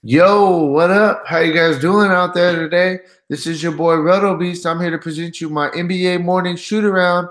Yo, what up? How you guys doing out there today? This is your boy Roto Beast. I'm here to present you my NBA morning shoot around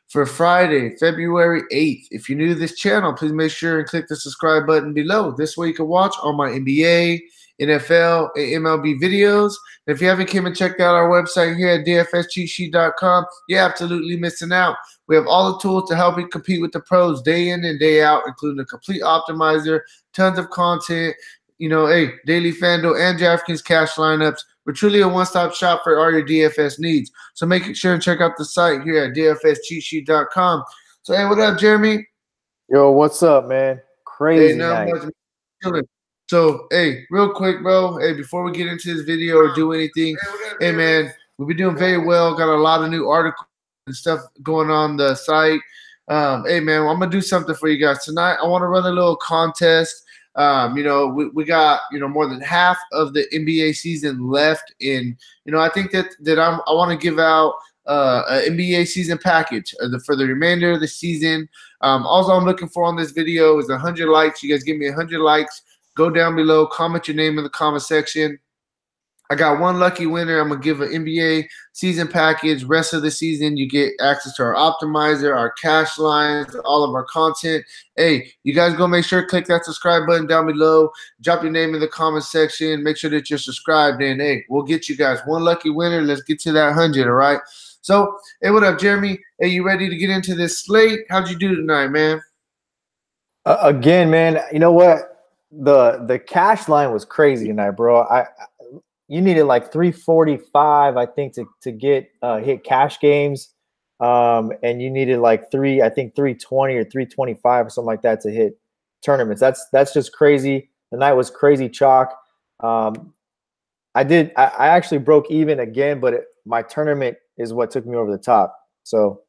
for Friday, February 8th. If you're new to this channel, please make sure and click the subscribe button below. This way you can watch all my NBA, NFL, and MLB videos. And if you haven't came and checked out our website here at dfscheatsheet.com, you're absolutely missing out. We have all the tools to help you compete with the pros day in and day out, including a complete optimizer, tons of content, daily Fanduel and Draftkings cash lineups. We're truly a one-stop shop for all your DFS needs. So make sure and check out the site here at dfscheatsheet.com. So, hey, what up, Jeremy? Yo, what's up, man? Hey, Crazy not night. much. Chilling. So, hey, real quick, bro. Hey, before we get into this video or do anything, hey, man, we've been doing very well. Got a lot of new articles and stuff going on the site. Hey, man, I'm gonna do something for you guys tonight. I want to run a little contest. We got more than half of the NBA season left, and I think that I want to give out an NBA season package for the remainder of the season. All I'm looking for on this video is 100 likes. You guys give me 100 likes. Go down below, comment your name in the comment section. I got one lucky winner. I'm going to give an NBA season package. Rest of the season, you get access to our optimizer, our cash lines, all of our content. Hey, you guys go make sure to click that subscribe button down below. Drop your name in the comment section. Make sure that you're subscribed. And, hey, we'll get you guys one lucky winner. Let's get to that 100, all right? So, hey, what up, Jeremy? Hey, you ready to get into this slate? How'd you do tonight, man? Again, man, you know what? The cash line was crazy tonight, bro. You needed like 345, I think, to get hit cash games. And you needed like 320 or 325 or something like that to hit tournaments. That's just crazy. The night was crazy chalk. I actually broke even again, but my tournament is what took me over the top. So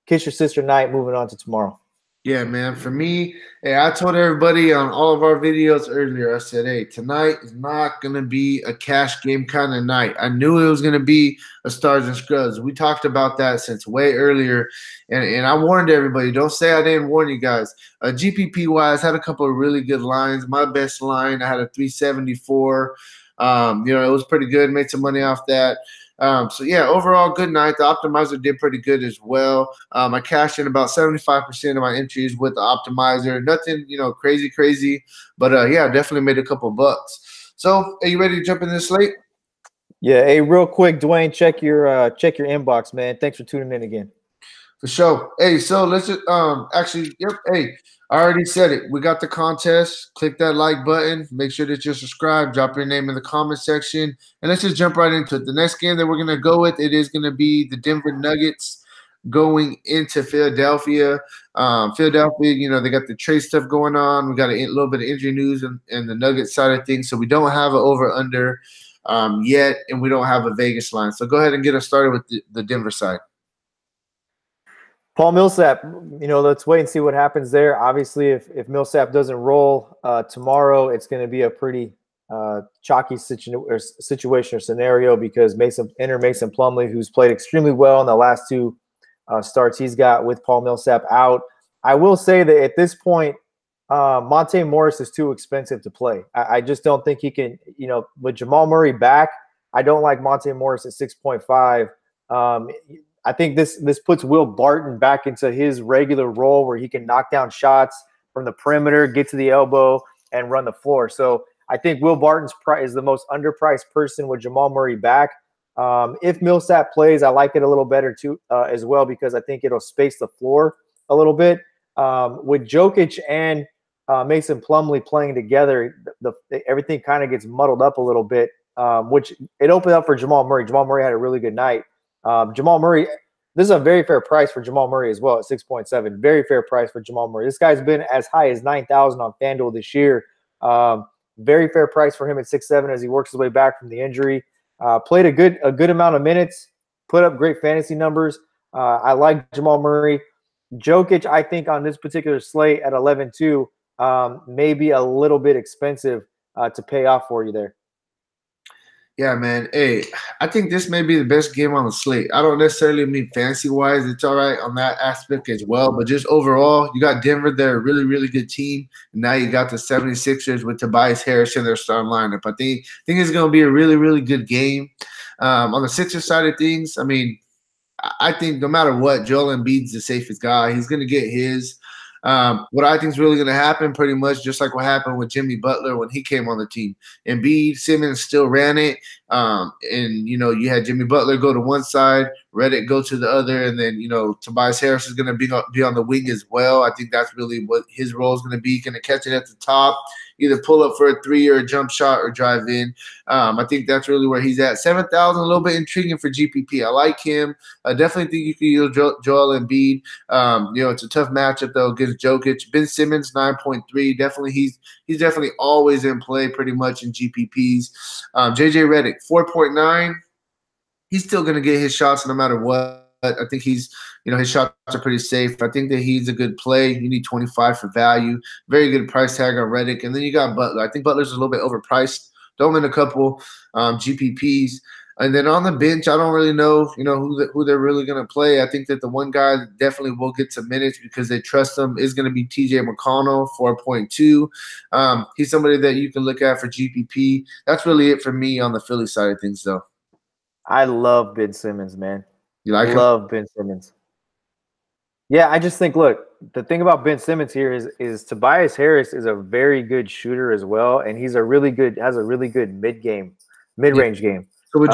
kiss your sister night, moving on to tomorrow. Yeah, man. For me, hey, I told everybody on all of our videos earlier, I said, hey, tonight is not going to be a cash game kind of night. I knew it was going to be a stars and scrubs. We talked about that since way earlier. And I warned everybody, don't say I didn't warn you guys. GPP-wise, had a couple of really good lines. My best line, I had a 374. It was pretty good. Made some money off that. So overall, good night. The optimizer did pretty good as well. I cashed in about 75% of my entries with the optimizer. Nothing, crazy, but definitely made a couple bucks. So, are you ready to jump in this slate? Yeah. Hey, real quick, Dwayne, check your inbox, man. Thanks for tuning in again. For sure. Hey, so let's just yep. Hey, I already said it. We got the contest. Click that like button. Make sure that you're subscribed. Drop your name in the comment section. And let's just jump right into it. The next game that we're gonna go with, it is gonna be the Denver Nuggets going into Philadelphia. Philadelphia, they got the trade stuff going on. We got a little bit of injury news and the Nuggets side of things. So we don't have an over-under yet, and we don't have a Vegas line. So go ahead and get us started with the Denver side. Paul Millsap, let's wait and see what happens there. Obviously, if Millsap doesn't roll tomorrow, it's going to be a pretty chalky situation or scenario because Mason Plumlee, who's played extremely well in the last two starts he's got with Paul Millsap out. I will say that at this point, Monte Morris is too expensive to play. I just don't think he can, with Jamal Murray back, I don't like Monte Morris at 6.5. I think this puts Will Barton back into his regular role where he can knock down shots from the perimeter, get to the elbow, and run the floor. So I think Will Barton's is the most underpriced person with Jamal Murray back. If Millsap plays, I like it a little better too as well because I think it'll space the floor a little bit. With Jokic and Mason Plumlee playing together, everything kind of gets muddled up a little bit, which it opened up for Jamal Murray. Jamal Murray had a really good night. Jamal Murray, this is a very fair price for Jamal Murray as well at 6.7. Very fair price for Jamal Murray. This guy's been as high as 9,000 on FanDuel this year. Very fair price for him at 6.7 as he works his way back from the injury. Played a good amount of minutes, put up great fantasy numbers. I like Jamal Murray. Jokic, I think on this particular slate at 11.2, may be a little bit expensive to pay off for you there. Yeah, man. Hey, I think this may be the best game on the slate. I don't necessarily mean fantasy wise. It's all right on that aspect as well. But just overall, you got Denver. They're a really, really good team. And now you got the 76ers with Tobias Harris in their starting lineup. I think it's going to be a really, really good game. On the Sixers side of things, I mean, I think no matter what, Joel Embiid's the safest guy. He's going to get his. What I think is really going to happen, pretty much just like what happened with Jimmy Butler when he came on the team. Embiid, Simmons still ran it, and you had Jimmy Butler go to one side, Reddick go to the other, and then Tobias Harris is going to be on the wing as well. I think that's really what his role is going to be. Going to catch it at the top, either pull up for a three or a jump shot or drive in. I think that's really where he's at. 7,000, a little bit intriguing for GPP. I like him. I definitely think you can use Joel Embiid. It's a tough matchup though against Jokic. Ben Simmons 9.3. Definitely he's definitely always in play pretty much in GPPs. JJ Redick 4.9. He's still going to get his shots no matter what. I think his shots are pretty safe. I think that he's a good play. You need 25 for value. Very good price tag on Reddick. And then you got Butler. I think Butler's a little bit overpriced. Throw him in a couple GPPs. And then on the bench, I don't really know, who they're really going to play. I think that the one guy that definitely will get some minutes because they trust him is going to be TJ McConnell, 4.2. He's somebody that you can look at for GPP. That's really it for me on the Philly side of things, though. I love Ben Simmons, man. You like him? Love Ben Simmons. Yeah, I just think, look, the thing about Ben Simmons here is Tobias Harris is a very good shooter as well, and he's has a really good mid-range game. So would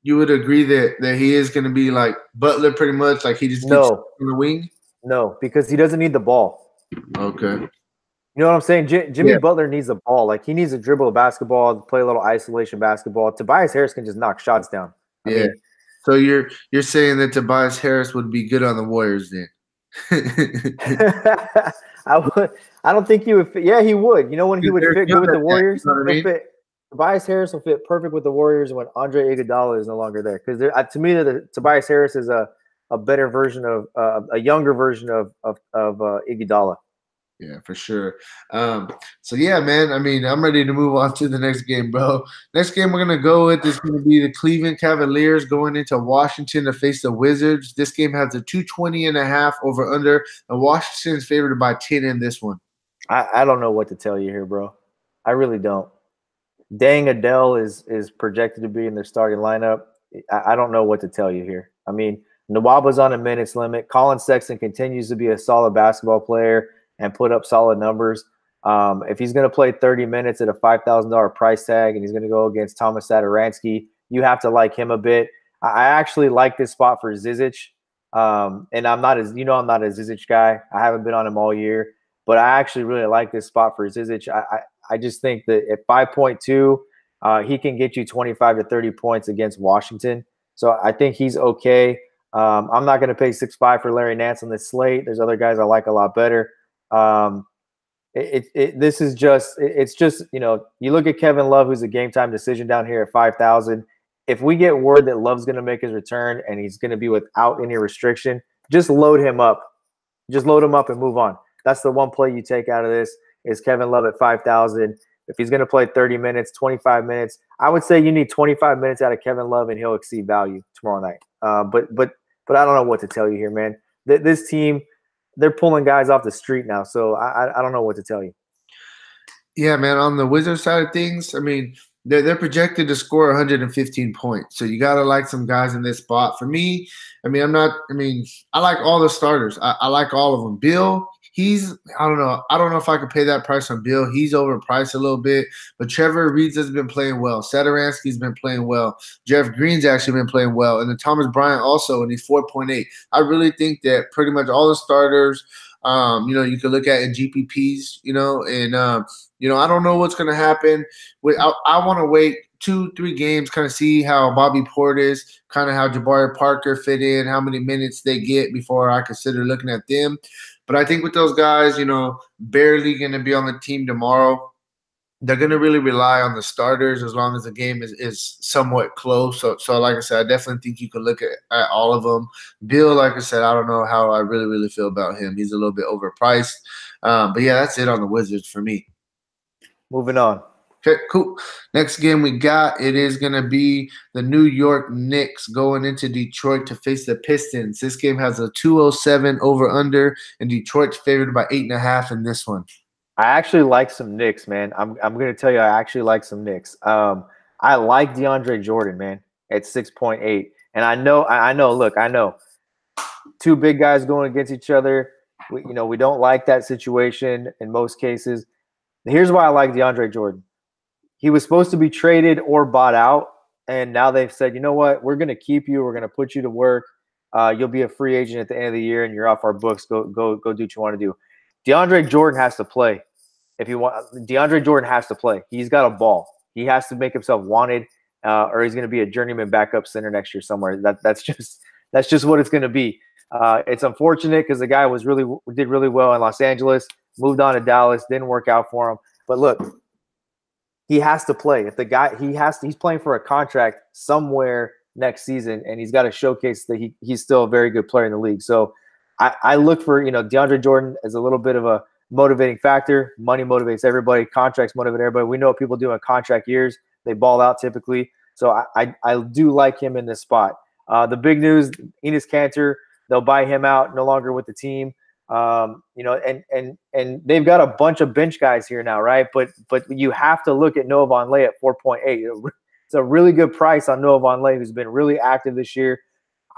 you would agree that he is going to be like Butler pretty much, like he just gets in the wing? No, because he doesn't need the ball. Okay. You know what I'm saying? Jimmy Butler needs the ball. Like, he needs to dribble a basketball, play a little isolation basketball. Tobias Harris can just knock shots down. I mean, so you're saying that Tobias Harris would be good on the Warriors then? I don't think he would fit. Yeah, he would. You know when he would fit good with the Warriors? Tobias Harris will fit perfect with the Warriors when Andre Iguodala is no longer there. Because to me, Tobias Harris is a better version of a younger version of Iguodala. Yeah, for sure. So yeah, man. I mean, I'm ready to move on to the next game, bro. Next game we're gonna go with is gonna be the Cleveland Cavaliers going into Washington to face the Wizards. This game has a 220.5 over under, and Washington's favored by 10 in this one. I don't know what to tell you here, bro. I really don't. Dang, Adele is projected to be in their starting lineup. I don't know what to tell you here. I mean, Nwaba's on a minutes limit. Colin Sexton continues to be a solid basketball player and put up solid numbers. If he's going to play 30 minutes at a $5,000 price tag and he's going to go against Thomas Satoransky, you have to like him a bit. I actually like this spot for Zizic. And I'm not a Zizic guy. I haven't been on him all year, but I actually really like this spot for Zizic. I just think that at 5.2, he can get you 25 to 30 points against Washington. So I think he's okay. I'm not going to pay 6.5 for Larry Nance on this slate. There's other guys I like a lot better. It's just, you look at Kevin Love, who's a game time decision down here at 5,000. If we get word that Love's going to make his return and he's going to be without any restriction, just load him up. Just load him up and move on. That's the one play you take out of this is Kevin Love at 5,000. If he's going to play 30 minutes, 25 minutes, I would say you need 25 minutes out of Kevin Love and he'll exceed value tomorrow night. But I don't know what to tell you here, man. This team, they're pulling guys off the street now, so I don't know what to tell you. Yeah, man. On the Wizards side of things, I mean, they're projected to score 115 points. So you gotta like some guys in this spot. For me, I like all the starters. I like all of them. Bill, I don't know if I could pay that price on Bill. He's overpriced a little bit. But Trevor Reeves has been playing well. Satoransky's been playing well. Jeff Green's actually been playing well. And then Thomas Bryant also, and he's 4.8. I really think that pretty much all the starters, you can look at in GPPs, I don't know what's going to happen. I want to wait 2-3 games, kind of see how Bobby Portis, kind of how Jabari Parker fit in, how many minutes they get before I consider looking at them. But I think with those guys, barely going to be on the team tomorrow, they're going to really rely on the starters as long as the game is somewhat close. So like I said, I definitely think you can look at all of them. Bill, like I said, I don't know how I really, really feel about him. He's a little bit overpriced. But, yeah, that's it on the Wizards for me. Moving on. Okay, cool. Next game we got, it is going to be the New York Knicks going into Detroit to face the Pistons. This game has a 207 over-under, and Detroit's favored by 8.5 in this one. I actually like some Knicks, man. I'm going to tell you, I actually like some Knicks. I like DeAndre Jordan, man, at 6.8. And I know. Look, I know two big guys going against each other. We don't like that situation in most cases. Here's why I like DeAndre Jordan. He was supposed to be traded or bought out, and now they've said, you know what, we're going to keep you. We're going to put you to work. You'll be a free agent at the end of the year, and you're off our books. Go do what you want to do. DeAndre Jordan has to play. If you want, DeAndre Jordan has to play. He's got a ball. He has to make himself wanted, or he's going to be a journeyman backup center next year somewhere. That's just what it's going to be. It's unfortunate because the guy did really well in Los Angeles, moved on to Dallas, didn't work out for him. But look, he has to play. If the guy he's playing for a contract somewhere next season, and he's got to showcase that he's still a very good player in the league. So I look for DeAndre Jordan as a little bit of a motivating factor. Money motivates everybody. Contracts motivate everybody. We know what people do in contract years. They ball out typically. So I do like him in this spot. The big news: Enes Kanter. They'll buy him out. No longer with the team. And they've got a bunch of bench guys here now, right? But you have to look at Noah Vonleh at 4.8. It's a really good price on Noah Vonleh, who's been really active this year.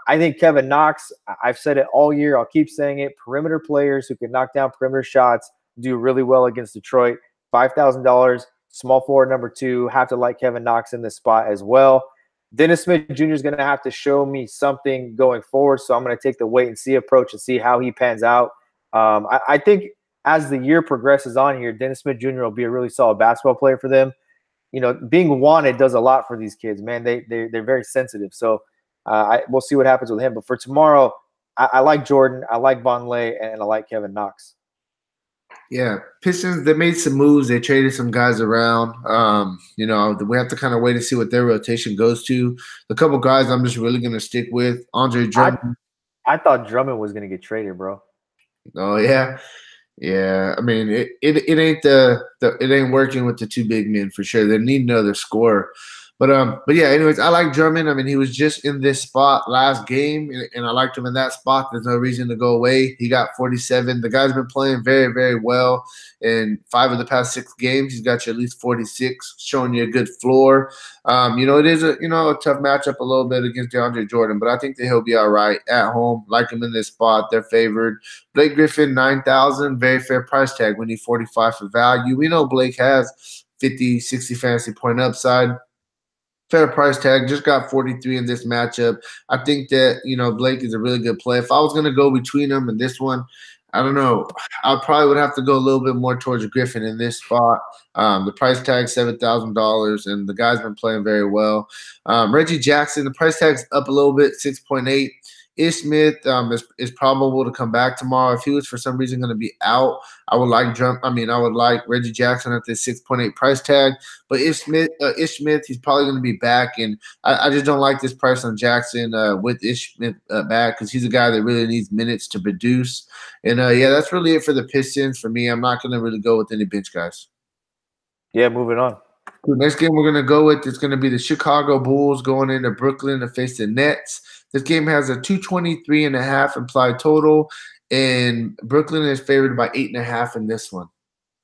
I think Kevin Knox, I've said it all year, I'll keep saying it, perimeter players who can knock down perimeter shots do really well against Detroit. $5,000, small forward number 2, have to like Kevin Knox in this spot as well. Dennis Smith Jr. is going to have to show me something going forward, so I'm going to take the wait and see approach and see how he pans out. I think as the year progresses on here, Dennis Smith Jr. will be a really solid basketball player for them. Being wanted does a lot for these kids, man. They're very sensitive. So we'll see what happens with him. But for tomorrow, I like Jordan, I like Vonleh, and I like Kevin Knox. Yeah, Pistons, they made some moves. They traded some guys around. We have to kind of wait and see what their rotation goes to. The couple guys I'm just really going to stick with, Andre Drummond. I thought Drummond was going to get traded, bro. Oh, yeah. Yeah, I mean, it ain't it ain't working with the two big men for sure. They need another scorer. But yeah, anyways, I like Drummond. I mean, he was just in this spot last game, and I liked him in that spot. There's no reason to go away. He got 47. The guy's been playing very, very well in 5 of the past 6 games. He's got you at least 46, showing you a good floor. It is a tough matchup a little bit against DeAndre Jordan, but I think that he'll be all right at home. Like him in this spot. They're favored. Blake Griffin, 9,000, very fair price tag. We need 45 for value. We know Blake has 50, 60 fantasy point upside. Fair price tag, just got 43 in this matchup. I think that, Blake is a really good play. If I was going to go between them and this one, I don't know. I probably would have to go a little bit more towards Griffin in this spot. The price tag, $7,000, and the guy's been playing very well. Reggie Jackson, the price tag's up a little bit, 6.8. Ish Smith is probable to come back tomorrow. If he was for some reason going to be out, I would like Reggie Jackson at this 6.8 price tag. But Ish Smith, he's probably going to be back, and I just don't like this price on Jackson with Ish Smith back, because he's a guy that really needs minutes to produce. And yeah, that's really it for the Pistons for me. I'm not going to really go with any bench guys. Yeah, moving on. The next game we're going to go with is going to be the Chicago Bulls going into Brooklyn to face the Nets. This game has a 223.5 implied total, and Brooklyn is favored by 8.5 in this one.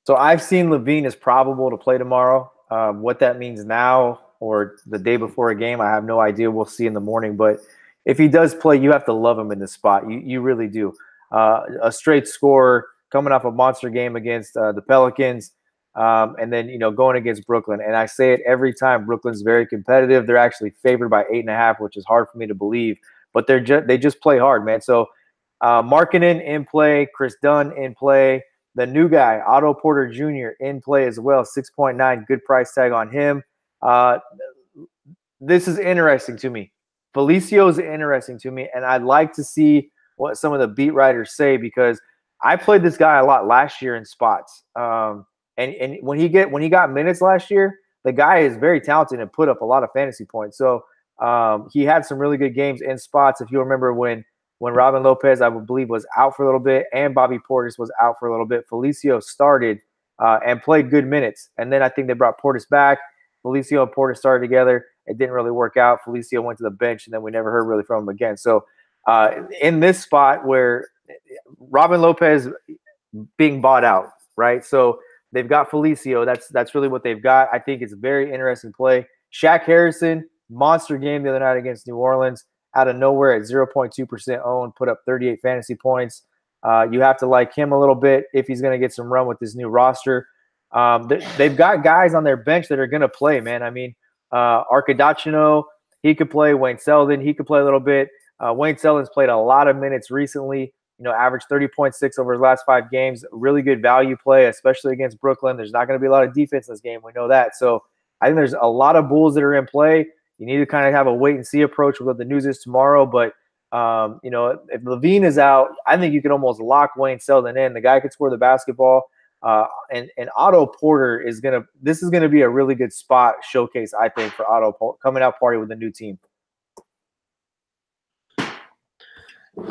So I've seen Levine is probable to play tomorrow. What that means now or the day before a game, I have no idea. We'll see in the morning. But if he does play, you have to love him in this spot. You really do. A straight scorer coming off a monster game against the Pelicans. And then, going against Brooklyn. And I say it every time, Brooklyn's very competitive. They're actually favored by 8.5, which is hard for me to believe. But they just play hard, man. So Markkanen in play, Chris Dunn in play. The new guy, Otto Porter Jr. in play as well, 6.9, good price tag on him. This is interesting to me. Felicio is interesting to me, and I'd like to see what some of the beat writers say, because I played this guy a lot last year in spots. And when he got minutes last year, the guy is very talented and put up a lot of fantasy points. So he had some really good games in spots. If you remember when Robin Lopez, I would believe, was out for a little bit, and Bobby Portis was out for a little bit, Felicio started and played good minutes. And then I think they brought Portis back. Felicio and Portis started together. It didn't really work out. Felicio went to the bench, and then we never heard really from him again. So in this spot where Robin Lopez being bought out, right? So they've got Felicio. That's really what they've got. I think it's a very interesting play. Shaq Harrison, monster game the other night against New Orleans, out of nowhere at 0.2% owned, put up 38 fantasy points. You have to like him a little bit if he's going to get some run with this new roster. They've got guys on their bench that are going to play, man. I mean, Arcadacino, he could play. Wayne Selden, he could play a little bit. Wayne Selden's played a lot of minutes recently. Averaged 30.6 over his last 5 games. Really good value play, especially against Brooklyn. There's not going to be a lot of defense in this game. We know that. So I think there's a lot of Bulls that are in play. You need to kind of have a wait and see approach with what the news is tomorrow. But, if Levine is out, I think you can almost lock Wayne Selden in. The guy could score the basketball. And Otto Porter this is going to be a really good spot showcase, I think, for Otto coming out party with a new team.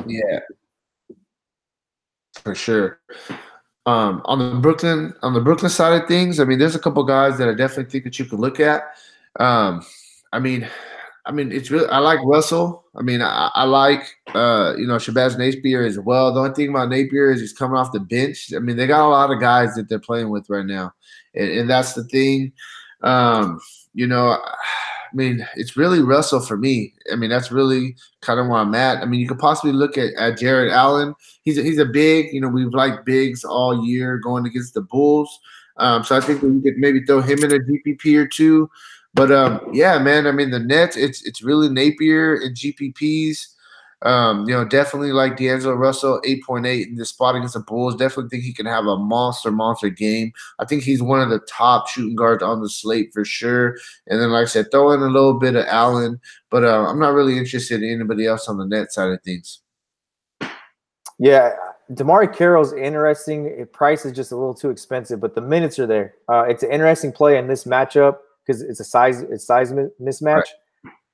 Yeah. For sure. On the Brooklyn side of things, I mean, there's a couple guys that I definitely think that you could look at. I mean, it's really, I like Russell. I mean, I like Shabazz Napier as well. The only thing about Napier is he's coming off the bench. I mean, they got a lot of guys that they're playing with right now, and that's the thing. I mean, it's really Russell for me. I mean, that's really kind of where I'm at. I mean, you could possibly look at Jared Allen. He's a big. We've liked bigs all year going against the Bulls. So I think that we could maybe throw him in a GPP or two. But yeah, man. I mean, the Nets. It's really Napier and GPPs. Definitely like D'Angelo Russell, 8.8 in this spot against the Bulls. Definitely think he can have a monster game. I think he's one of the top shooting guards on the slate for sure. And then, like I said, throw in a little bit of Allen. But I'm not really interested in anybody else on the net side of things. Yeah, DeMarre Carroll's interesting. Price is just a little too expensive, but the minutes are there. It's an interesting play in this matchup because it's a size mismatch.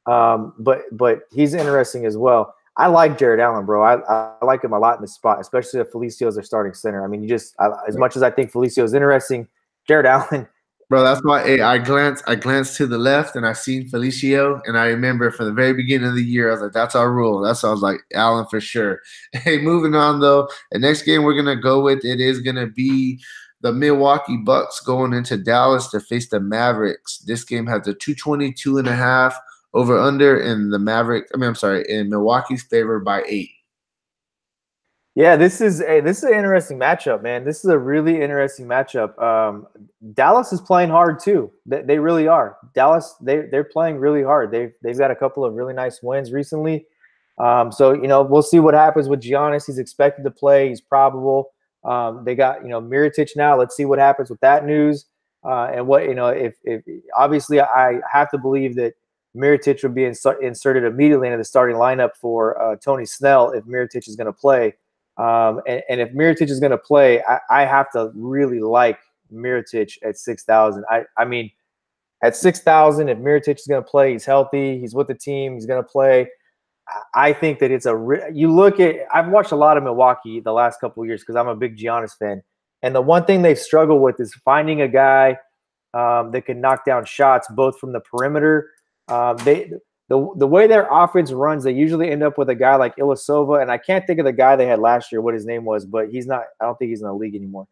Right. But he's interesting as well. I like Jared Allen, bro. I like him a lot in this spot, especially if Felicio is their starting center. I mean, as much as I think Felicio is interesting, Jared Allen. Bro, that's why I glanced to the left and I seen Felicio, and I remember from the very beginning of the year, I was like, that's our rule. That's why I was like, Allen for sure. Hey, moving on though. The next game we're gonna go with is gonna be the Milwaukee Bucks going into Dallas to face the Mavericks. This game has a 222.5 over under in in Milwaukee's favor by 8. Yeah, this is an interesting matchup, man. This is a really interesting matchup. Dallas is playing hard too. They really are. Dallas, they're playing really hard. They've got a couple of really nice wins recently. So we'll see what happens with Giannis. He's expected to play. He's probable. They got Mirotic now. Let's see what happens with that news. And what if obviously I have to believe that Mirotic will be inserted immediately into the starting lineup for Tony Snell if Mirotic is going to play. And if Mirotic is going to play, I have to really like Mirotic at 6,000. I mean, at 6,000, if Mirotic is going to play, he's healthy, he's with the team, he's going to play. I think that it's I've watched a lot of Milwaukee the last couple of years because I'm a big Giannis fan. And the one thing they've struggled with is finding a guy that can knock down shots both from the perimeter. The way their offense runs, they usually end up with a guy like Ilyasova, and I can't think of the guy they had last year, what his name was, but he's not. I don't think he's in the league anymore.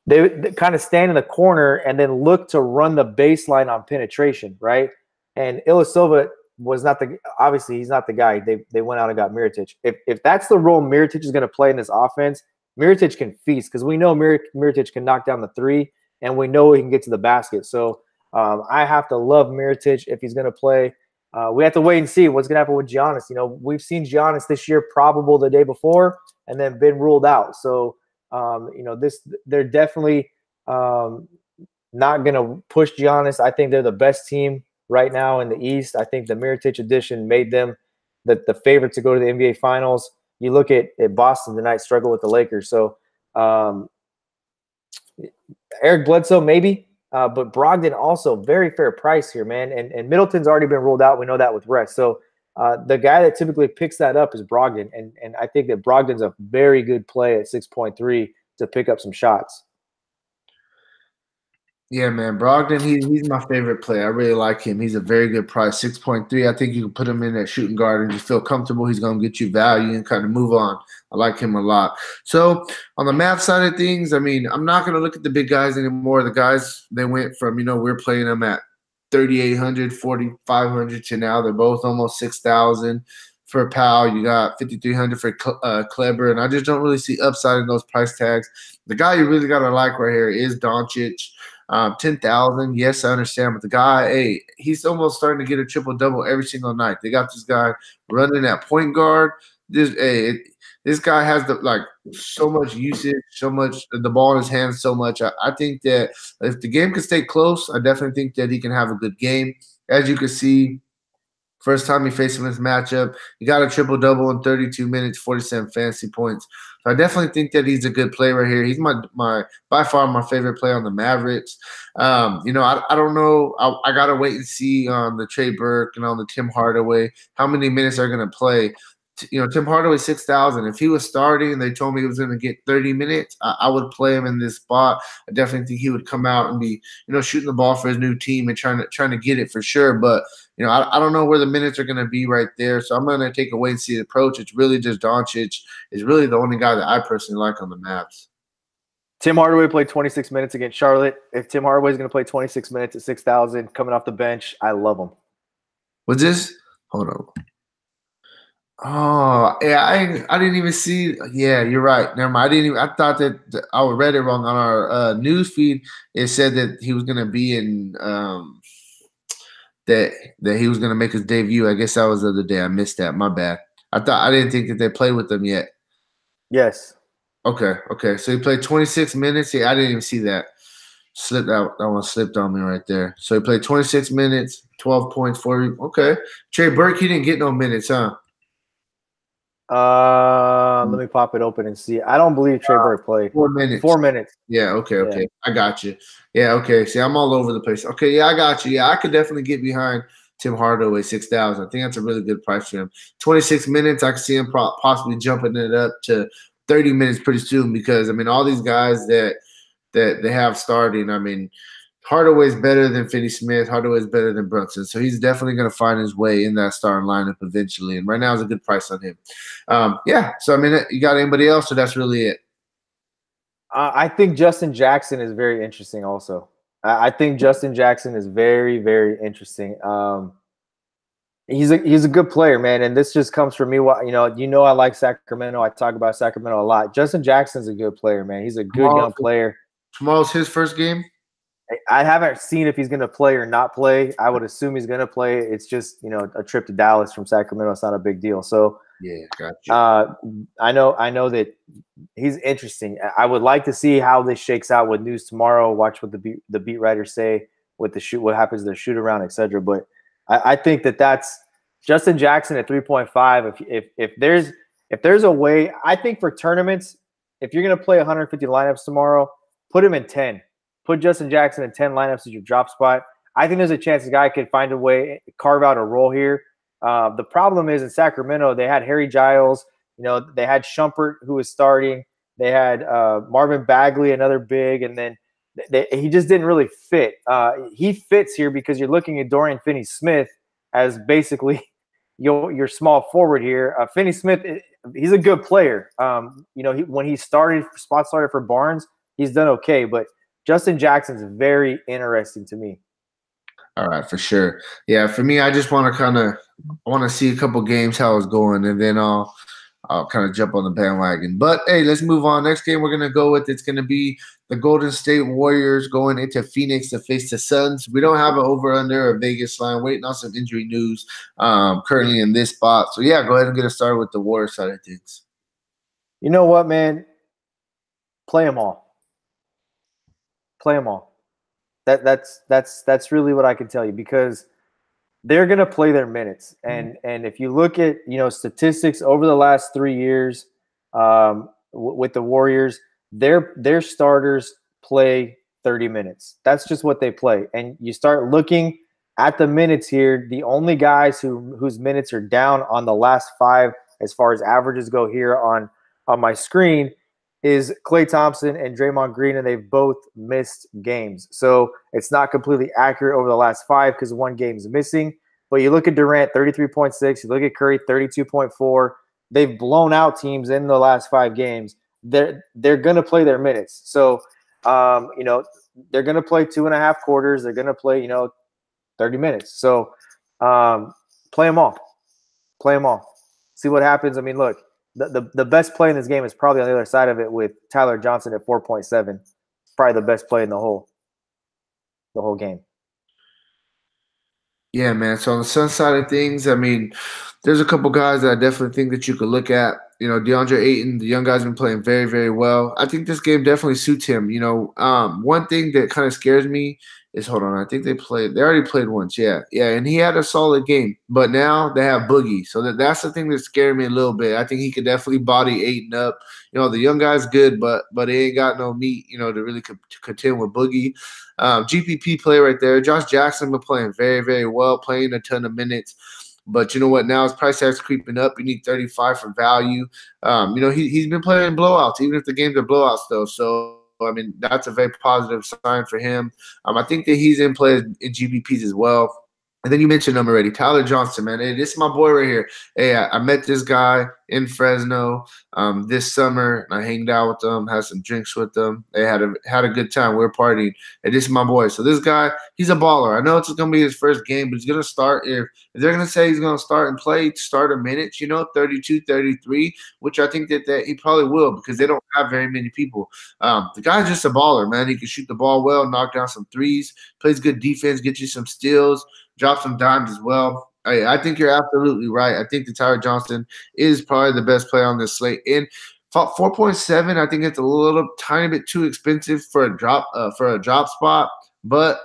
They kind of stand in the corner and then look to run the baseline on penetration, right? And Ilyasova was not obviously he's not the guy. They went out and got Mirotic. If that's the role Mirotic is going to play in this offense, Mirotic can feast because we know Mirotic can knock down the three, and we know he can get to the basket. So I have to love Mirotic if he's going to play. We have to wait and see what's going to happen with Giannis. We've seen Giannis this year probable the day before and then been ruled out. So, they're definitely not going to push Giannis. I think they're the best team right now in the East. I think the Mirotic addition made them the favorite to go to the NBA Finals. You look at Boston tonight, struggle with the Lakers. So Eric Bledsoe, maybe. But Brogdon also very fair price here, man. And Middleton's already been ruled out. We know that with rest. So the guy that typically picks that up is Brogdon. And I think that Brogdon's a very good play at 6.3 to pick up some shots. Yeah, man, Brogdon, he's my favorite player. I really like him. He's a very good price, 6.3. I think you can put him in that shooting guard and just feel comfortable. He's going to get you value and kind of move on. I like him a lot. So on the math side of things, I mean, I'm not going to look at the big guys anymore. The guys, they went from, we're playing them at 3,800, 4,500 to now they're both almost 6,000 for Powell. You got 5,300 for Kleber, and I just don't really see upside in those price tags. The guy you really got to like right here is Doncic. 10,000. Yes, I understand, but the guy, hey, he's almost starting to get a triple double every single night. They got this guy running at point guard. This guy has so much usage, so much the ball in his hands, so much. I think that if the game can stay close, I definitely think that he can have a good game. As you can see, first time he faced him in this matchup, he got a triple double in 32 minutes, 47 fantasy points. So I definitely think that he's a good play right here. He's my by far my favorite play on the Mavericks. I don't know. I gotta wait and see on the Trey Burke and on the Tim Hardaway how many minutes they're gonna play. Tim Hardaway 6,000. If he was starting and they told me he was going to get 30 minutes, I would play him in this spot. I definitely think he would come out and be, shooting the ball for his new team and trying to get it for sure. But I don't know where the minutes are going to be right there, so I'm going to take a wait and see approach. It's really just Doncic is really the only guy that I personally like on the Mavs. Tim Hardaway played 26 minutes against Charlotte. If Tim Hardaway is going to play 26 minutes at 6,000 coming off the bench, I love him. What's this? Hold on. Oh, yeah, I didn't even see. Yeah, you're right. Never mind. I thought that I read it wrong on our news feed. It said that he was gonna be in that he was gonna make his debut. I guess that was the other day. I missed that. My bad. I didn't think that they played with them yet. Yes. Okay. So he played 26 minutes. Yeah, I didn't even see that. Slipped out. That one slipped on me right there. So he played 26 minutes, 12 points, 40. Okay. Trey Burke, he didn't get no minutes, huh? Let me pop it open and see. I don't believe Trey Burke played. 4 minutes. 4 minutes. Yeah, okay. I got you. Yeah, okay. See, I'm all over the place. Okay, yeah, I got you. Yeah, I could definitely get behind Tim Hardaway 6,000. I think that's a really good price for him. 26 minutes, I can see him possibly jumping it up to 30 minutes pretty soon because, all these guys that they have starting, Hardaway's better than Finney Smith. Hardaway's better than Brunson. So he's definitely going to find his way in that starting lineup eventually. And right now is a good price on him. So, you got anybody else, or that's really it? I think Justin Jackson is very interesting also. I think Justin Jackson is very, very interesting. He's a good player, man. And this just comes from me. I like Sacramento. I talk about Sacramento a lot. Justin Jackson's a good player, man. He's a good young player. Tomorrow's his first game? I haven't seen if he's going to play or not play. I would assume he's going to play. It's just, a trip to Dallas from Sacramento. It's not a big deal. So yeah, gotcha. I know that he's interesting. I would like to see how this shakes out with news tomorrow. Watch what the beat writers say with what happens to the shoot around, etc. But I think that's Justin Jackson at 3.5. If there's a way, I think for tournaments, if you're going to play 150 lineups tomorrow, put him in 10. Put Justin Jackson in 10 lineups as your drop spot. I think there's a chance the guy could find a way, carve out a role here. The problem is in Sacramento, they had Harry Giles. They had Shumpert, who was starting. They had Marvin Bagley, another big, and then he just didn't really fit. He fits here because you're looking at Dorian Finney-Smith as basically your small forward here. Finney-Smith, he's a good player. When he started for Barnes, he's done okay, but Justin Jackson's very interesting to me. All right, for sure. Yeah, for me, I just want to see a couple games how it's going, and then I'll kind of jump on the bandwagon. But hey, let's move on. Next game we're gonna go with, it's gonna be the Golden State Warriors going into Phoenix to face the Suns. We don't have an over/under or Vegas line. Waiting on some injury news currently in this spot. So yeah, go ahead and get us started with the Warriors side of things. You know what, man? Play them all. Play them all. That's really what I can tell you, because they're going to play their minutes. And if you look at, statistics over the last 3 years with the Warriors, their starters play 30 minutes. That's just what they play. And you start looking at the minutes here, the only guys whose minutes are down on the last 5 as far as averages go here on my screen, is Klay Thompson and Draymond Green, and they've both missed games. So it's not completely accurate over the last 5 because one game is missing. But you look at Durant, 33.6. You look at Curry, 32.4. They've blown out teams in the last 5 games. They're going to play their minutes. So, they're going to play 2.5 quarters. They're going to play, 30 minutes. So play them all. Play them all. See what happens. I mean, look, the best play in this game is probably on the other side of it with Tyler Johnson at 4.7. Probably the best play in the whole game. Yeah, man. So on the Sun side of things, I mean, there's a couple guys that I definitely think that you could look at. DeAndre Ayton, the young guy's been playing very, very well. I think this game definitely suits him. One thing that kind of scares me is, hold on, I think they already played once. Yeah, and he had a solid game, but now they have Boogie. So that's the thing that scared me a little bit. I think he could definitely body Ayton up. The young guy's good, but he ain't got no meat, to really contend with Boogie. GPP play right there. Josh Jackson been playing very, very well, playing a ton of minutes. But you know what? Now his price tag's creeping up. You need 35 for value. He's been playing blowouts, even if the games are blowouts, though. So, I mean, that's a very positive sign for him. I think that he's in play in GPPs as well. And then you mentioned him already, Tyler Johnson, man. Hey, this is my boy right here. Hey, I met this guy in Fresno this summer. I hanged out with them, had some drinks with them. They had a good time. We were partying. Hey, this is my boy. So this guy, he's a baller. I know it's going to be his first game, but he's going to start. If they're going to say he's going to start and play, start a minute, 32, 33, which I think that he probably will because they don't have very many people. The guy's just a baller, man. He can shoot the ball well, knock down some threes, plays good defense, get you some steals, drop some dimes as well. I think you're absolutely right. I think that Tyler Johnson is probably the best player on this slate. And 4.7, I think it's a little tiny bit too expensive for a drop spot. But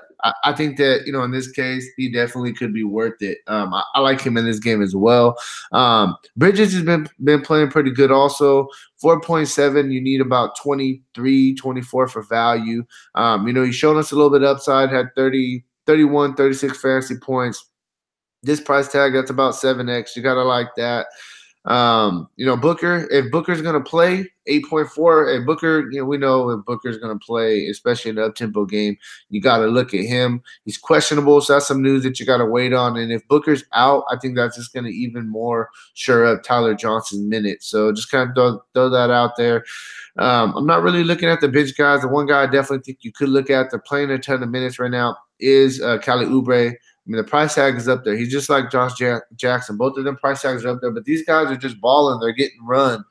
I think that, in this case, he definitely could be worth it. I like him in this game as well. Bridges has been playing pretty good also. 4.7, you need about 23, 24 for value. He's shown us a little bit upside, had 30, 31, 36 fantasy points. This price tag, that's about 7x. You got to like that. Booker, if Booker's going to play 8.4, if Booker, we know if Booker's going to play, especially in an up-tempo game, you got to look at him. He's questionable, so that's some news that you got to wait on. And if Booker's out, I think that's just going to even more sure up Tyler Johnson's minutes. So just kind of throw that out there. I'm not really looking at the bench guys. The one guy I definitely think you could look at, they're playing a ton of minutes right now, is Kelly Oubre. I mean, the price tag is up there. He's just like Josh Jackson. Both of them price tags are up there, but these guys are just balling. They're getting run.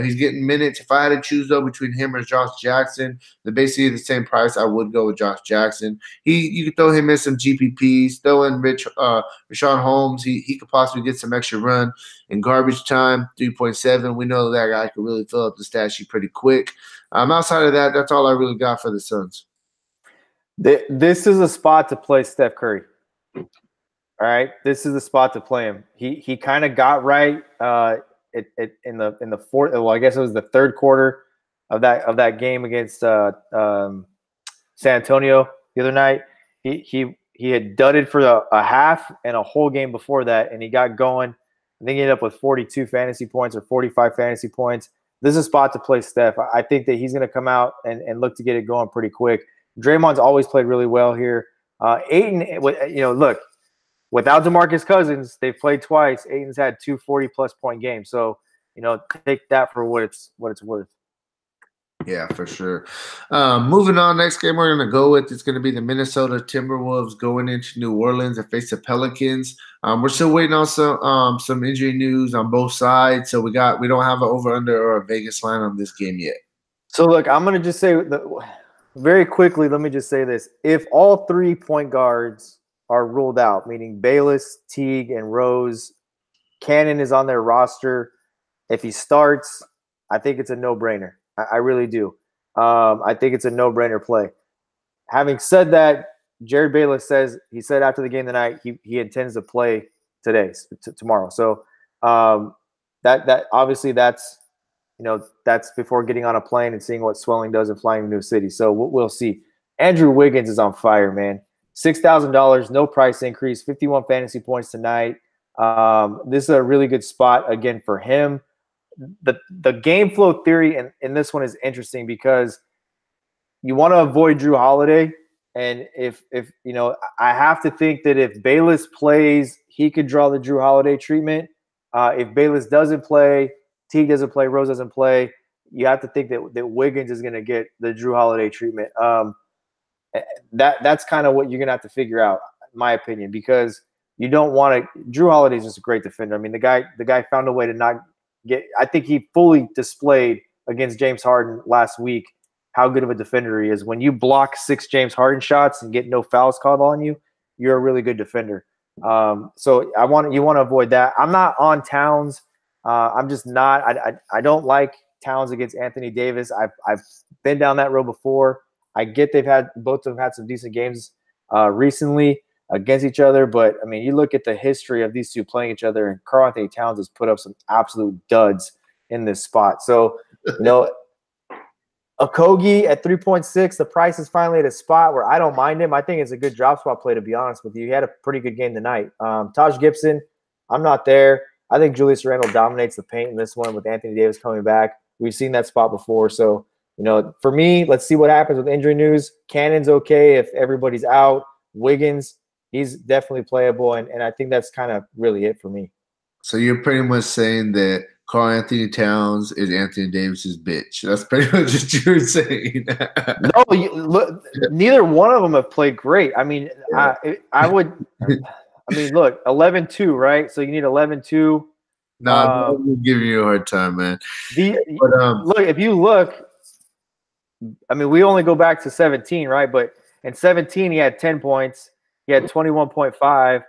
He's getting minutes. If I had to choose, though, between him or Josh Jackson, they're basically the same price. I would go with Josh Jackson. You could throw him in some GPPs, throw in Rashawn Holmes. He could possibly get some extra run in garbage time, 3.7. We know that guy could really fill up the stat sheet pretty quick. Outside of that, that's all I really got for the Suns. This is a spot to play Steph Curry. All right, this is the spot to play him. He kind of got right in the fourth. Well, I guess it was the third quarter of that game against San Antonio the other night. He had dudded for a half and a whole game before that, and he got going. I think he ended up with 42 fantasy points or 45 fantasy points. This is a spot to play Steph. I think that he's going to come out and look to get it going pretty quick. Draymond's always played really well here. Ayton, look, without DeMarcus Cousins, they've played twice. Ayton's had 2 40-plus point games. So, take that for what it's worth. Yeah, for sure. Moving on, next game we're going to go with, it's going to be the Minnesota Timberwolves going into New Orleans and face the Pelicans. We're still waiting on some injury news on both sides. So we don't have an over-under or a Vegas line on this game yet. So, look, I'm going to just say very quickly, let me just say this. If all 3 point guards are ruled out, meaning Bayless, Teague, and Rose, Cannon is on their roster. If he starts, I think it's a no-brainer. I really do. I think it's a no-brainer play. Having said that, Jared Bayless said after the game tonight he intends to play tomorrow. So that obviously that's before getting on a plane and seeing what swelling does and flying to a new city. So we'll see. Andrew Wiggins is on fire, man. $6,000, no price increase, 51 fantasy points tonight. This is a really good spot again for him. the game flow theory in this one is interesting because you want to avoid Drew Holiday. And if you know, I have to think that if Bayless plays, he could draw the Drew Holiday treatment. If Bayless doesn't play, Teague doesn't play, Rose doesn't play, you have to think that Wiggins is going to get the Drew Holiday treatment. That's kind of what you're going to have to figure out, in my opinion, because you don't want to. Drew Holiday is just a great defender. I mean, the guy found a way to not get. I think he fully displayed against James Harden last week how good of a defender he is. When you block 6 James Harden shots and get no fouls called on you, you're a really good defender. So you want to avoid that. I'm not on Towns. I'm just not. I don't like Towns against Anthony Davis. I've been down that road before. I get both of them had some decent games recently against each other, but I mean, you look at the history of these two playing each other, and Karl Anthony Towns has put up some absolute duds in this spot. So, you know, Okogie at 3.6, the price is finally at a spot where I don't mind him. I think it's a good drop spot play, to be honest with you. He had a pretty good game tonight. Taj Gibson, I'm not there. I think Julius Randle dominates the paint in this one with Anthony Davis coming back. We've seen that spot before. So, you know, for me, let's see what happens with injury news. Cannon's okay if everybody's out. Wiggins, he's definitely playable, and I think that's kind of really it for me. So you're pretty much saying that Karl Anthony Towns is Anthony Davis's bitch. That's pretty much what you're saying. No, look, neither one of them have played great. I mean, yeah. I would. I mean, look, 11-2, right? So you need 11-2. No, I'm giving you a hard time, man. Look, if you look, I mean, we only go back to 17, right? But in 17, he had 10 points. He had 21.5.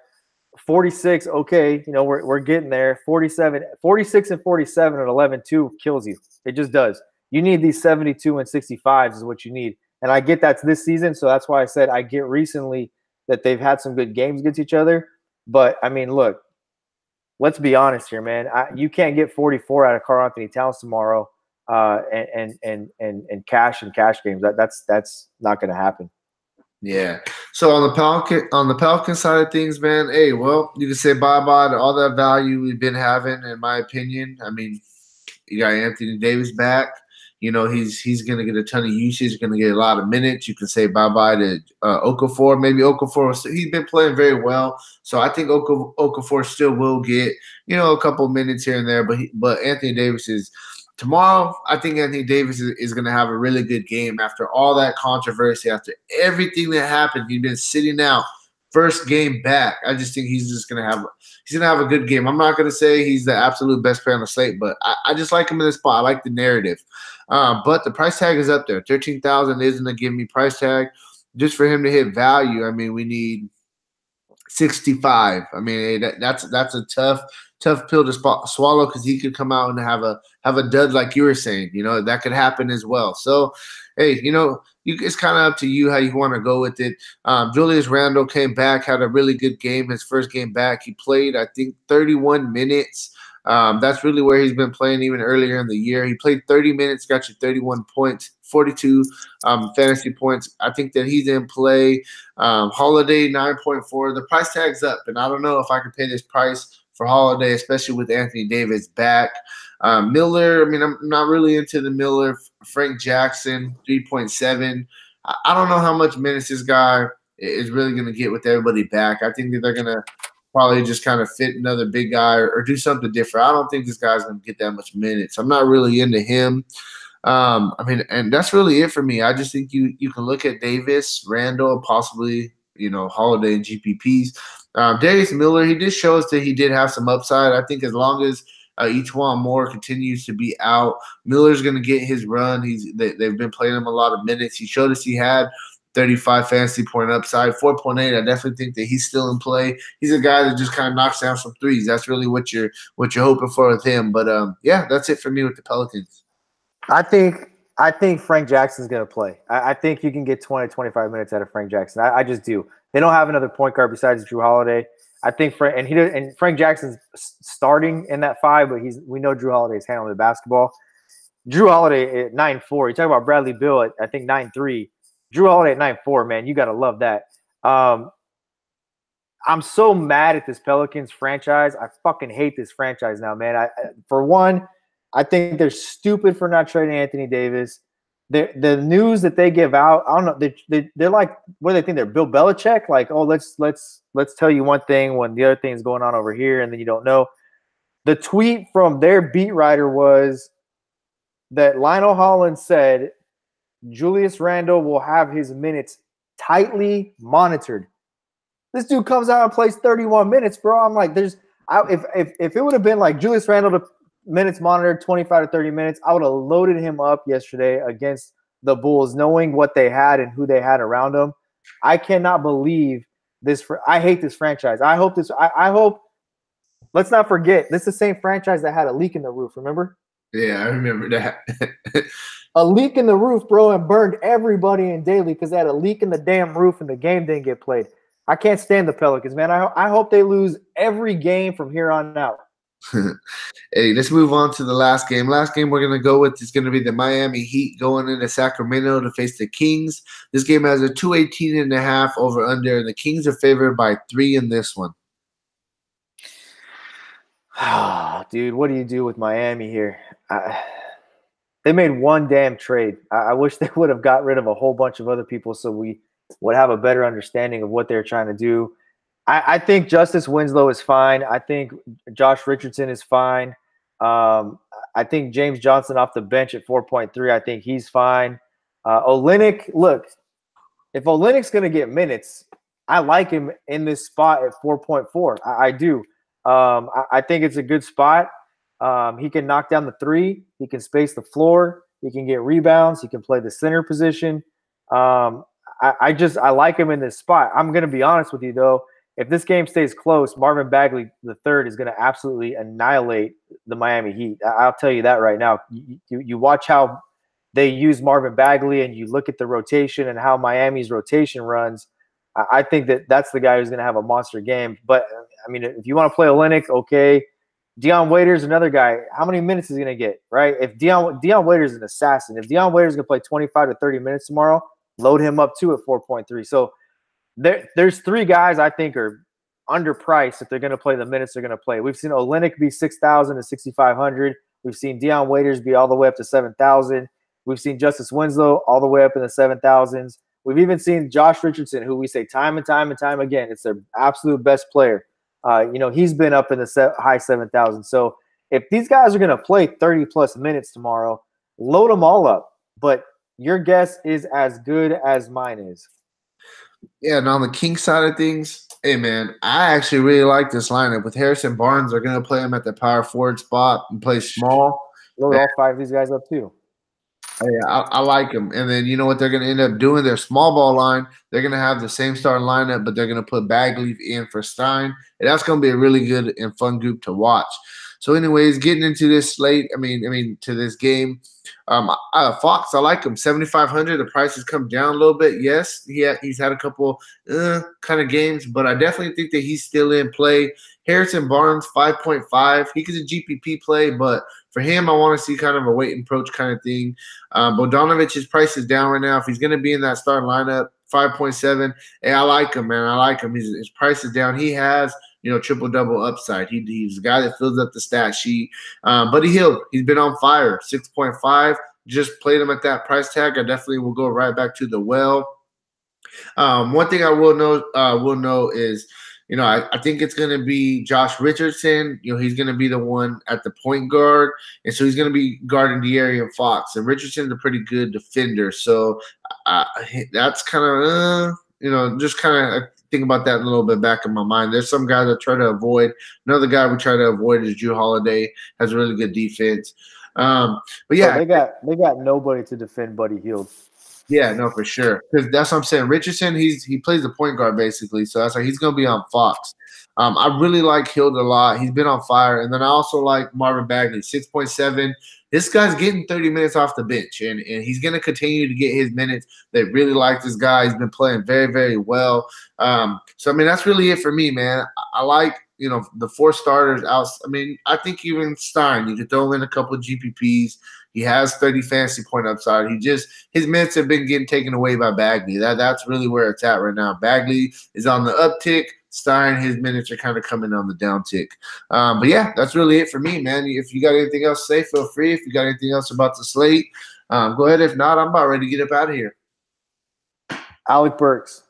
46, okay, you know, we're getting there. 47, 46 and 47 at 11-2 kills you. It just does. You need these 72 and 65s is what you need. And I get that's this season, so that's why I said I get recently that they've had some good games against each other. But, I mean, look, let's be honest here, man. You can't get 44 out of Karl Anthony Towns tomorrow and cash games. That's not going to happen. Yeah. So on the Pelican side of things, man, hey, well, you can say bye-bye to all that value we've been having, in my opinion. I mean, you got Anthony Davis back. You know, he's going to get a ton of usage, going to get a lot of minutes. You can say bye-bye to Okafor. Maybe Okafor, he's been playing very well. So I think Okafor still will get, you know, a couple minutes here and there. But Anthony Davis is – tomorrow, I think Anthony Davis is going to have a really good game after all that controversy, after everything that happened. He's been sitting out, first game back. I just think he's going to have a good game. I'm not going to say he's the absolute best player on the slate, but I just like him in this spot. I like the narrative. But the price tag is up there. $13,000 isn't a give me price tag. Just for him to hit value, I mean, we need 65. I mean, hey, that's a tough pill to swallow, because he could come out and have a dud like you were saying. You know, that could happen as well. So, hey, you know, it's kind of up to you how you want to go with it. Julius Randle came back, had a really good game. His first game back, he played, I think, 31 minutes. That's really where he's been playing even earlier in the year. He played 30 minutes, got you 31 points, 42 fantasy points. I think that he's in play. Holiday, 9.4. The price tag's up, and I don't know if I can pay this price for Holiday, especially with Anthony Davis back. Miller, I mean, I'm not really into the Miller. Frank Jackson, 3.7. I don't know how much minutes this guy is really going to get with everybody back. I think that they're going to probably just kind of fit another big guy or do something different. I don't think this guy's going to get that much minutes. I'm not really into him. I mean, and that's really it for me. I just think you can look at Davis, Randall, possibly, you know, Holiday and GPPs. Darius Miller, he did show us that he did have some upside. I think as long as Etuan Moore continues to be out, Miller's going to get his run. They've been playing him a lot of minutes. He showed us he had 35 fantasy point upside, 4.8. I definitely think that he's still in play. He's a guy that just kind of knocks down some threes. That's really what you're hoping for with him. But yeah, that's it for me with the Pelicans. I think Frank Jackson's going to play. I think you can get 20, 25 minutes out of Frank Jackson. I just do. They don't have another point guard besides Drew Holiday. I think Frank Jackson's starting in that 5, but we know Drew Holiday is handling the basketball. Drew Holiday at 9.4. You talk about Bradley Beal at, I think, 9.3. Drew Holiday at 9.4, man. You got to love that. I'm so mad at this Pelicans franchise. I fucking hate this franchise now, man. For one, I think they're stupid for not trading Anthony Davis. The news that they give out, I don't know. They're like, what do they think? They're Bill Belichick. Like, oh, let's tell you one thing when the other thing is going on over here, and then you don't know. The tweet from their beat writer was that Lionel Hollins said Julius Randle will have his minutes tightly monitored. This dude comes out and plays 31 minutes, bro. I'm like, if it would have been like Julius Randle to minutes monitored 25 to 30 minutes, I would have loaded him up yesterday against the Bulls, knowing what they had and who they had around them. I cannot believe this. I hate this franchise. I hope. Let's not forget, this is the same franchise that had a leak in the roof. Remember? Yeah, I remember that. A leak in the roof, bro, and burned everybody in daily because they had a leak in the damn roof and the game didn't get played. I can't stand the Pelicans, man. I hope they lose every game from here on out. Hey, let's move on to the last game. Last game we're going to go with is going to be the Miami Heat going into Sacramento to face the Kings. This game has a 218.5 over under, and the Kings are favored by 3 in this one. Dude, what do you do with Miami here? They made one damn trade. I wish they would have got rid of a whole bunch of other people so we would have a better understanding of what they're trying to do. I think Justice Winslow is fine. I think Josh Richardson is fine. I think James Johnson off the bench at 4.3, I think he's fine. Olynyk, look, if Olynyk's going to get minutes, I like him in this spot at 4.4. I do. I think it's a good spot. He can knock down the three. He can space the floor. He can get rebounds. He can play the center position. I like him in this spot. I'm going to be honest with you, though. If this game stays close, Marvin Bagley III is going to absolutely annihilate the Miami Heat. I'll tell you that right now. You watch how they use Marvin Bagley and you look at the rotation and how Miami's rotation runs. I think that's the guy who's going to have a monster game. But, I mean, if you want to play Olynyk, okay. Dion Waiters, another guy. How many minutes is he going to get, right? If Dion Waiters is an assassin. If Dion Waiters is going to play 25 to 30 minutes tomorrow, load him up too at 4.3. So there's 3 guys I think are underpriced if they're going to play the minutes they're going to play. We've seen Olynyk be 6,000 to 6,500. We've seen Dion Waiters be all the way up to 7,000. We've seen Justice Winslow all the way up in the 7,000s. We've even seen Josh Richardson, who we say time and time and time again, it's their absolute best player. He's been up in the high 7,000. So if these guys are going to play 30-plus minutes tomorrow, load them all up. But your guess is as good as mine is. Yeah, and on the King side of things, hey, man, I actually really like this lineup. With Harrison Barnes, they're going to play him at the power forward spot and play small. Load all 5 of these guys up too. Yeah, I like them. And then you know what they're going to end up doing? Their small ball line, they're going to have the same starting lineup, but they're going to put Bagley in for Stein. And that's going to be a really good and fun group to watch. So anyways, getting into this slate, to this game, Fox, I like him. 7,500. The price has come down a little bit. Yes, he's had a couple kind of games, but I definitely think that he's still in play. Harrison Barnes, 5.5. He could a GPP play, but for him, I want to see kind of a wait and approach kind of thing. Bogdanovich's price is down right now. If he's going to be in that starting lineup, 5.7. Hey, I like him, man. I like him. His price is down. He has triple-double upside. He's the guy that fills up the stat sheet. Buddy Hield, he's been on fire, 6.5. Just played him at that price tag. I definitely will go right back to the well. One thing I will know is, I think it's going to be Josh Richardson. He's going to be the one at the point guard, and so he's going to be guarding De'Aaron Fox. And Richardson's a pretty good defender, so that's kind of, just kind of think about that a little bit back in my mind. There's some guys I try to avoid. Another guy we try to avoid is Drew Holiday. Has a really good defense. But yeah, they got nobody to defend Buddy Hield. Yeah, no, for sure. Because that's what I'm saying. Richardson, he plays the point guard basically, so that's why he's going to be on Fox. I really like Hield a lot. He's been on fire. And then I also like Marvin Bagley, 6.7. This guy's getting 30 minutes off the bench, and he's going to continue to get his minutes. They really like this guy. He's been playing very, very well. That's really it for me, man. I like, the 4 starters out. I think even Stein, you could throw in a couple of GPPs. He has 30 fantasy point upside. His minutes have been getting taken away by Bagley. That's really where it's at right now. Bagley is on the uptick. Stein, his minutes are kind of coming on the downtick. But yeah, that's really it for me, man. If you got anything else to say, feel free. If you got anything else about the slate, go ahead. If not, I'm about ready to get up out of here. Alec Burks.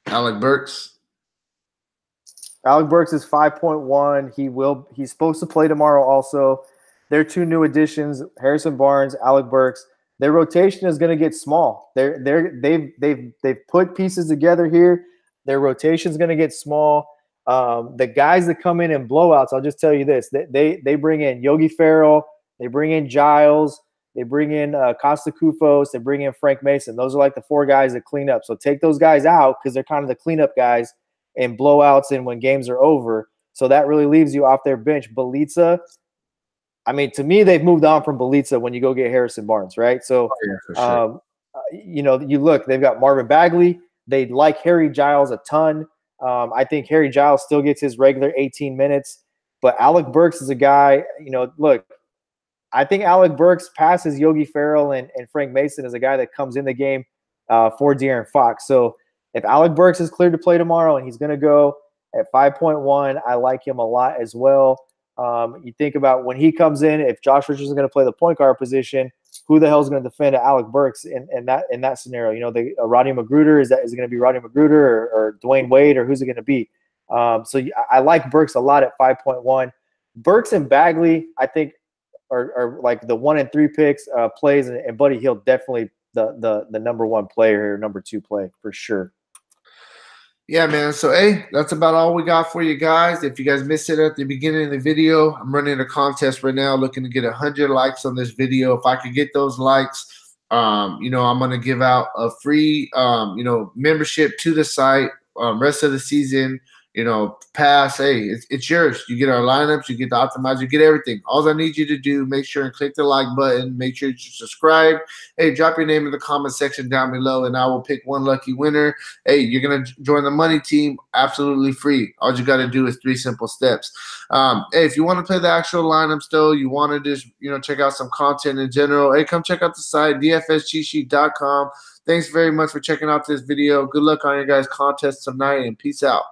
Alec Burks. Alec Burks is 5.1. He's supposed to play tomorrow also. They're two new additions, Harrison Barnes, Alec Burks. Their rotation is going to get small. They've put pieces together here. Their rotation is going to get small. The guys that come in blowouts, I'll just tell you this: they bring in Yogi Ferrell, they bring in Giles, they bring in Costa Kufos, they bring in Frank Mason. Those are like the four guys that clean up. So take those guys out because they're kind of the cleanup guys in blowouts and when games are over. So that really leaves you off their bench. Bjelica. I mean, to me, they've moved on from Bjelica when you go get Harrison Barnes, right? So, sure. You know, you look, they've got Marvin Bagley. They like Harry Giles a ton. I think Harry Giles still gets his regular 18 minutes. But Alec Burks is a guy, you know, look, I think Alec Burks passes Yogi Ferrell and Frank Mason as a guy that comes in the game for De'Aaron Fox. So if Alec Burks is cleared to play tomorrow and he's going to go at 5.1, I like him a lot as well. You think about when he comes in, if Josh Richardson is going to play the point guard position, who the hell is going to defend Alec Burks in that scenario? You know, Rodney Magruder, is it going to be Rodney Magruder or Dwayne Wade, or who's it going to be? So I like Burks a lot at 5.1. Burks and Bagley, I think, are like the 1 and 3 picks plays, and Buddy Hield definitely the number 1 player here, number 2 play for sure. Yeah, man. So, hey, that's about all we got for you guys. If you guys missed it at the beginning of the video, I'm running a contest right now looking to get 100 likes on this video. If I could get those likes, you know, I'm going to give out a free, you know, membership to the site rest of the season. You know, pass, hey, it's yours. You get our lineups, you get the optimizer, you get everything. All I need you to do, make sure and click the like button. Make sure you subscribe. Hey, drop your name in the comment section down below, and I will pick one lucky winner. Hey, you're going to join the money team absolutely free. All you got to do is 3 simple steps. Hey, if you want to play the actual lineups, though, you want to just, you know, check out some content in general, hey, come check out the site, dfscheatsheet.com. Thanks very much for checking out this video. Good luck on your guys' contest tonight, and peace out.